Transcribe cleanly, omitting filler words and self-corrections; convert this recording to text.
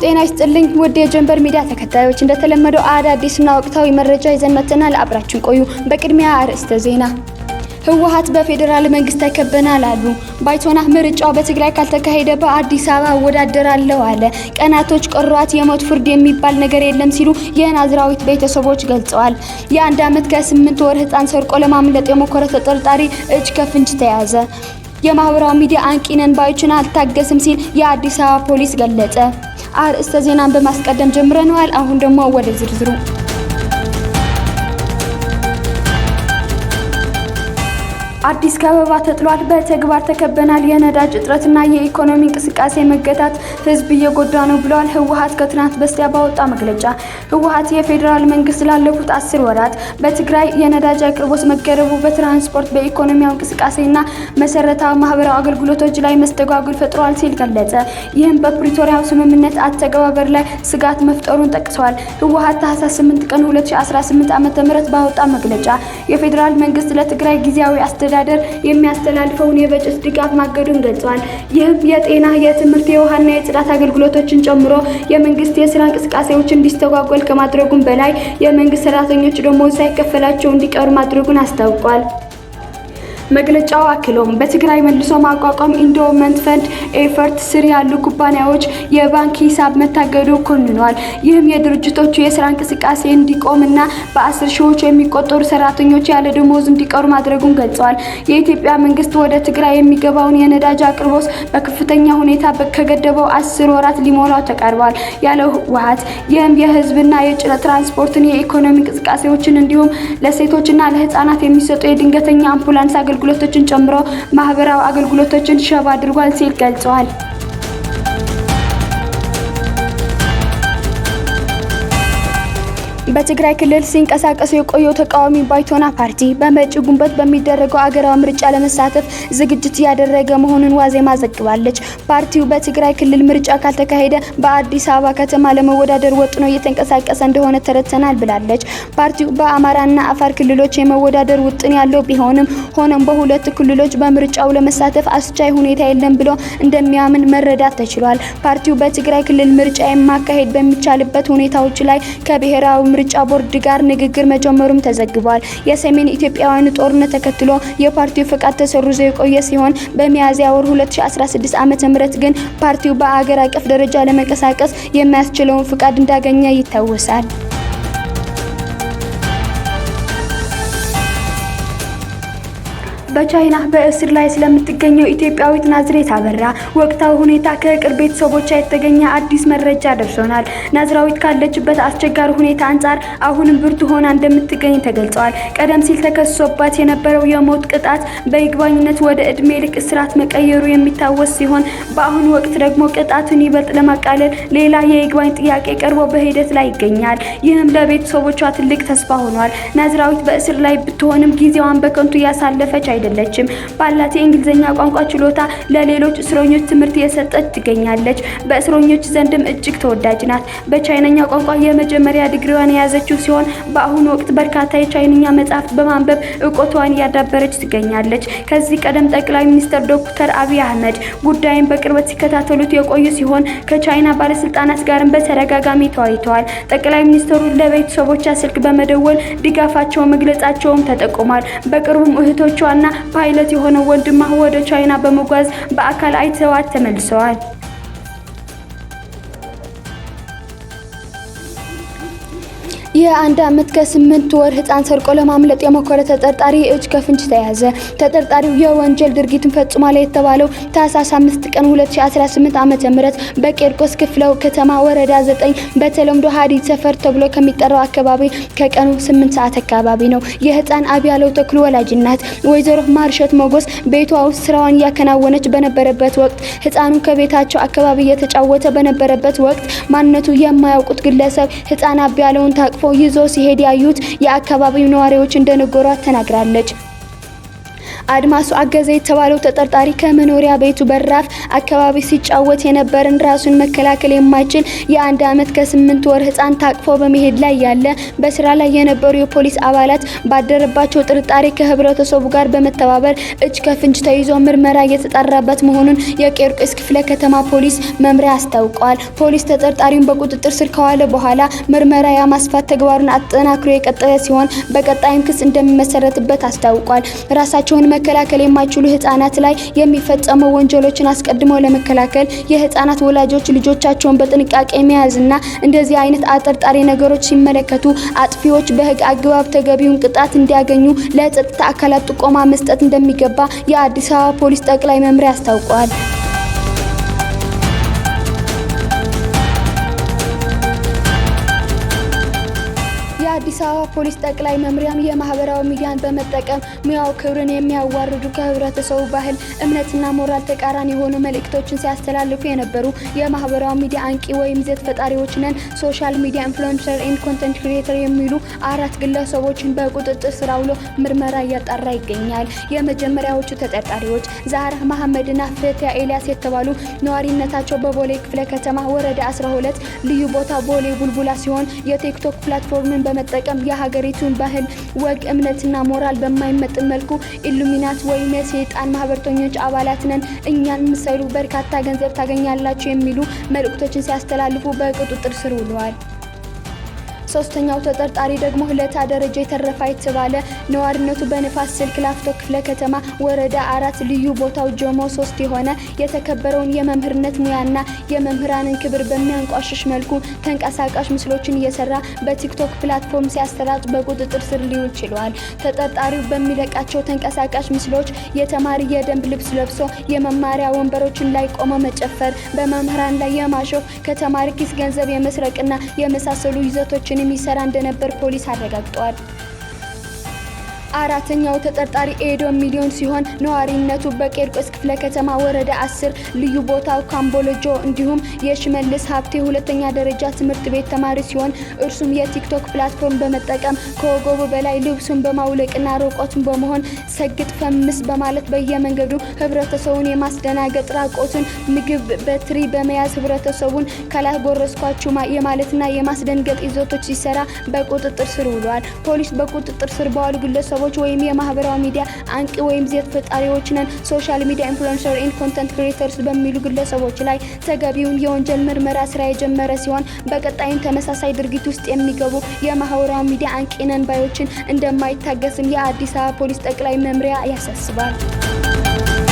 ጤና ይስጥልኝ ውድ የጀንበር ሚዲያ ተከታዮች እንደተለመደው አዳዲስና ወቅታዊ መረጃ ይዘን መጥተናል። አብራችሁን ቆዩ። በቅድሚያ አርዕስተ ዜና። ህወሓት በፌደራል መንግስት ተከበናል አሉ። ባይቶና ምርጫው በትግራይ ካልተካሄደ በአዲስ አበባ ወዳደራለሁ አለ። ቀናቶች ቀሯት፣ የሞት ፍርድ የሚባል ነገር የለም ሲሉ የናዝራዊት ቤተሰቦች ገልጸዋል። የ1 ዓመት ከ8 ወር ህፃን ሰርቆ ለማምለጥ የሞከረ ተጠርጣሪ እጅ ከፍንጅ ተያዘ። የማህበራዊ ሚዲያ አንቂነን ባዮችን አልታገስም ሲል የአዲስ አበባ ፖሊስ ገለጸ። አርዕስተ ዜናን በማስቀደም ጀምረናል። አሁን ደግሞ ወደ ዝርዝሩ። አዲስ ከበባ ተጥሏል። በተግባር ተከበናል። የነዳጅ እጥረትና የኢኮኖሚ እንቅስቃሴ መገታት ህዝብ እየጎዳ ነው ብለዋል ህወሓት ከትናንት በስቲያ ባወጣ መግለጫ። ህወሓት የፌደራል መንግስት ላለፉት 10 ወራት በትግራይ የነዳጅ አቅርቦት መገረቡ በትራንስፖርት በኢኮኖሚያዊ እንቅስቃሴና መሰረታዊ ማህበራዊ አገልግሎቶች ላይ መስተጓጎል ፈጥሯል ሲል ገለጸ። ይህም በፕሪቶሪያው ስምምነት አተገባበር ላይ ስጋት መፍጠሩን ጠቅሷል። ህወሓት ታህሳስ 8 ቀን 2018 ዓ.ም ባወጣ መግለጫ የፌደራል መንግስት ለትግራይ ጊዜያዊ አስተዳደር የሚያስተላልፈውን የበጀት ድጋፍ ማገዱን ገልጿል። ይህም የጤና፣ የትምህርት፣ የውሃና የጽዳት አገልግሎቶችን ጨምሮ የመንግስት የስራ እንቅስቃሴዎች እንዲስተጓጎል ከማድረጉም በላይ የመንግስት ሰራተኞች ደሞዝ ሳይከፈላቸው እንዲቀሩ ማድረጉን አስታውቋል። መግለጫው አክሎም በትግራይ መልሶ ማቋቋም ኢንዶመንት ፈንድ ኤፈርት ስር ያሉ ኩባንያዎች የባንክ ሂሳብ መታገዱ ኮንኗል። ይህም የድርጅቶቹ የስራ እንቅስቃሴ እንዲቆምና በ10 ሺዎች የሚቆጠሩ ሰራተኞች ያለ ደሞዝ እንዲቀሩ ማድረጉን ገልጸዋል። የኢትዮጵያ መንግስት ወደ ትግራይ የሚገባውን የነዳጅ አቅርቦት በከፍተኛ ሁኔታ ከገደበው 10 ወራት ሊሞላው ተቃርቧል ያለው ህወሓት ይህም የህዝብና የጭነት ትራንስፖርትን፣ የኢኮኖሚ እንቅስቃሴዎችን እንዲሁም ለሴቶችና ለህፃናት የሚሰጡ የድንገተኛ አምቡላንስ አገልግሎቶችን ጨምሮ ማህበራዊ አገልግሎቶችን ሸባ አድርጓል ሲል ገልጸዋል። በትግራይ ክልል ሲንቀሳቀስ የቆየው ተቃዋሚ ባይቶና ፓርቲ በመጪው ግንቦት በሚደረገው አገራዊ ምርጫ ለመሳተፍ ዝግጅት ያደረገ መሆኑን ዋዜማ ዘግባለች። ፓርቲው በትግራይ ክልል ምርጫ ካልተካሄደ በአዲስ አበባ ከተማ ለመወዳደር ወጥኖ እየተንቀሳቀሰ እንደሆነ ተረድተናል ብላለች። ፓርቲው በአማራና አፋር ክልሎች የመወዳደር ውጥን ያለው ቢሆንም ሆኖም በሁለት ክልሎች በምርጫው ለመሳተፍ አስቻይ ሁኔታ የለም ብሎ እንደሚያምን መረዳት ተችሏል። ፓርቲው በትግራይ ክልል ምርጫ የማካሄድ በሚቻልበት ሁኔታዎች ላይ ከብሔራዊ ምርጫ ቦርድ ጋር ንግግር መጀመሩም ተዘግቧል። የሰሜን ኢትዮጵያውያን ጦርነት ተከትሎ የፓርቲው ፍቃድ ተሰርዞ የቆየ ሲሆን በሚያዝያ ወር 2016 ዓ.ም ግን ፓርቲው በአገር አቀፍ ደረጃ ለመንቀሳቀስ የሚያስችለውን ፍቃድ እንዳገኘ ይታወሳል። በቻይና በእስር ላይ ስለምትገኘው ኢትዮጵያዊት ናዝሬት አበራ ወቅታዊ ሁኔታ ከቅርብ ቤተሰቦቿ የተገኘ አዲስ መረጃ ደርሶናል። ናዝራዊት ካለችበት አስቸጋሪ ሁኔታ አንጻር አሁንም ብርቱ ሆና እንደምትገኝ ተገልጿል። ቀደም ሲል ተከሶባት የነበረው የሞት ቅጣት በይግባኝነት ወደ እድሜ ልክ እስራት መቀየሩ የሚታወስ ሲሆን በአሁኑ ወቅት ደግሞ ቅጣቱን ይበልጥ ለማቃለል ሌላ የይግባኝ ጥያቄ ቀርቦ በሂደት ላይ ይገኛል። ይህም ለቤተሰቦቿ ትልቅ ተስፋ ሆኗል። ናዝራዊት በእስር ላይ ብትሆንም ጊዜዋን በከንቱ ያሳለፈች አይደለችም። ባላት የእንግሊዝኛ ቋንቋ ችሎታ ለሌሎች እስረኞች ትምህርት እየሰጠች ትገኛለች። በእስረኞች ዘንድም እጅግ ተወዳጅ ናት። በቻይነኛ ቋንቋ የመጀመሪያ ዲግሪዋን የያዘችው ሲሆን በአሁኑ ወቅት በርካታ የቻይንኛ መጻሕፍት በማንበብ እውቀቷን እያዳበረች ትገኛለች። ከዚህ ቀደም ጠቅላይ ሚኒስትር ዶክተር አብይ አህመድ ጉዳዩን በቅርበት ሲከታተሉት የቆዩ ሲሆን ከቻይና ባለስልጣናት ጋርም በተደጋጋሚ ተወያይተዋል። ጠቅላይ ሚኒስትሩ ለቤተሰቦቿ ስልክ በመደወል ድጋፋቸውን መግለጻቸውም ተጠቁሟል። በቅርቡም እህቶቿና ፓይለት የሆነው ወንድሟ ወደ ቻይና በመጓዝ በአካል አይተዋት ተመልሰዋል። የ1 ዓመት ከ8 ወር ህፃን ሰርቆ ለማምለጥ የሞከረ ተጠርጣሪ እጅ ከፍንጅ ተያዘ። ተጠርጣሪው የወንጀል ድርጊቱን ፈጽሟል የተባለው ታህሳስ 5 ቀን 2018 ዓ.ም በቂርቆስ ክፍለው ከተማ ወረዳ 9 በተለምዶ ሀዲድ ሰፈር ተብሎ ከሚጠራው አካባቢ ከቀኑ 8 ሰዓት አካባቢ ነው። የህፃን አብያለው ተክሉ ወላጅ እናት ወይዘሮ ማርሸት ሞጎስ ቤቷ ውስጥ ስራዋን እያከናወነች በነበረበት ወቅት ህፃኑ ከቤታቸው አካባቢ እየተጫወተ በነበረበት ወቅት ማንነቱ የማያውቁት ግለሰብ ህፃን አብያለውን ታቅፎ ይዞ ሲሄድ ያዩት የአካባቢው ነዋሪዎች እንደነገሯት ተናግራለች። አድማሱ አገዘ የተባለው ተጠርጣሪ ከመኖሪያ ቤቱ በራፍ አካባቢ ሲጫወት የነበረን ራሱን መከላከል የማይችል የ1 ዓመት ከ8 ወር ህፃን ታቅፎ በመሄድ ላይ ያለ በስራ ላይ የነበሩ የፖሊስ አባላት ባደረባቸው ጥርጣሬ ከህብረተሰቡ ጋር በመተባበር እጅ ከፍንጅ ተይዞ ምርመራ እየተጣራበት መሆኑን የቂርቆስ ክፍለ ከተማ ፖሊስ መምሪያ አስታውቋል። ፖሊስ ተጠርጣሪውን በቁጥጥር ስር ከዋለ በኋላ ምርመራ የማስፋት ተግባሩን አጠናክሮ የቀጠለ ሲሆን በቀጣይም ክስ እንደሚመሰረትበት አስታውቋል። ራሳቸውን መከላከል የማይችሉ ህፃናት ላይ የሚፈጸሙ ወንጀሎችን አስቀድመው ለመከላከል የህፃናት ወላጆች ልጆቻቸውን በጥንቃቄ መያዝና እንደዚህ አይነት አጠርጣሪ ነገሮች ሲመለከቱ አጥፊዎች በህግ አግባብ ተገቢውን ቅጣት እንዲያገኙ ለጸጥታ አካላት ጥቆማ መስጠት እንደሚገባ የአዲስ አበባ ፖሊስ ጠቅላይ መምሪያ አስታውቋል። የአዲስ አበባ ፖሊስ ጠቅላይ መምሪያም የማህበራዊ ሚዲያን በመጠቀም ሙያው ክብርን የሚያዋርዱ ከህብረተሰቡ ባህል እምነትና ሞራል ተቃራኒ የሆኑ መልእክቶችን ሲያስተላልፉ የነበሩ የማህበራዊ ሚዲያ አንቂ ወይም ይዘት ፈጣሪዎች ነን ሶሻል ሚዲያ ኢንፍሉዌንሰር ኤንድ ኮንቴንት ክሪኤተር የሚሉ 4 ግለሰቦችን በቁጥጥር ስር አውሎ ምርመራ እያጣራ ይገኛል። የመጀመሪያዎቹ ተጠርጣሪዎች ዛህራ መሐመድና ፈቲያ ኤልያስ የተባሉ ነዋሪነታቸው በቦሌ ክፍለ ከተማ ወረዳ 12 ልዩ ቦታ ቦሌ ቡልቡላ ሲሆን የቲክቶክ ፕላትፎርምን በመጠቀም የሀገሪቱን ባህል ወግ እምነትና ሞራል በማይመጥን መልኩ ኢሉሚናት ወይም የሰይጣን ማህበርተኞች አባላት ነን እኛን ምሰሉ በርካታ ገንዘብ ታገኛላችሁ የሚሉ መልእክቶችን ሲያስተላልፉ በቁጥጥር ስር ውለዋል። ሶስተኛው ተጠርጣሪ ደግሞ ሁለታ ደረጃ የተረፋ የተባለ ነዋሪነቱ በንፋስ ስልክ ላፍቶ ክፍለ ከተማ ወረዳ 4 ልዩ ቦታው ጆሞ 3 የሆነ የተከበረውን የመምህርነት ሙያና የመምህራንን ክብር በሚያንቋሽሽ መልኩ ተንቀሳቃሽ ምስሎችን እየሰራ በቲክቶክ ፕላትፎርም ሲያስተላልፍ በቁጥጥር ስር ሊውል ችሏል። ተጠርጣሪው በሚለቃቸው ተንቀሳቃሽ ምስሎች የተማሪ የደንብ ልብስ ለብሶ የመማሪያ ወንበሮችን ላይ ቆሞ መጨፈር፣ በመምህራን ላይ የማሾፍ፣ ከተማሪ ኪስ ገንዘብ የመስረቅና የመሳሰሉ ይዘቶችን የሚሰራ እንደነበር ፖሊስ አረጋግጧል። አራተኛው ተጠርጣሪ ኤዶ ሚሊዮን ሲሆን ነዋሪነቱ በቂርቆስ ክፍለ ከተማ ወረዳ 10 ልዩ ቦታው ካምቦሎጆ እንዲሁም የሽመልስ ሀብቴ ሁለተኛ ደረጃ ትምህርት ቤት ተማሪ ሲሆን እርሱም የቲክቶክ ፕላትፎርም በመጠቀም ከወገቡ በላይ ልብሱን በማውለቅና ሮቆቱን በመሆን ሰግጥ ፈምስ በማለት በየመንገዱ ህብረተሰቡን የማስደናገጥ ራቆቱን ምግብ በትሪ በመያዝ ህብረተሰቡን ከላይ ጎረስኳችሁ የማለትና የማስደንገጥ ይዘቶች ሲሰራ በቁጥጥር ስር ውሏል። ፖሊስ በቁጥጥር ስር በዋሉ ግለሰቦች ወይም የማህበራዊ ሚዲያ አንቂ ወይም ይዘት ፈጣሪዎች ነን ሶሻል ሚዲያ ኢንፍሉዌንሰር ኤንድ ኮንቴንት ክሪኤተርስ በሚሉ ግለሰቦች ላይ ተገቢውን የወንጀል ምርመራ ስራ የጀመረ ሲሆን በቀጣይም ተመሳሳይ ድርጊት ውስጥ የሚገቡ የማህበራዊ ሚዲያ አንቂ ነን ባዮችን እንደማይታገስም የአዲስ አበባ ፖሊስ ጠቅላይ መምሪያ ያሳስባል።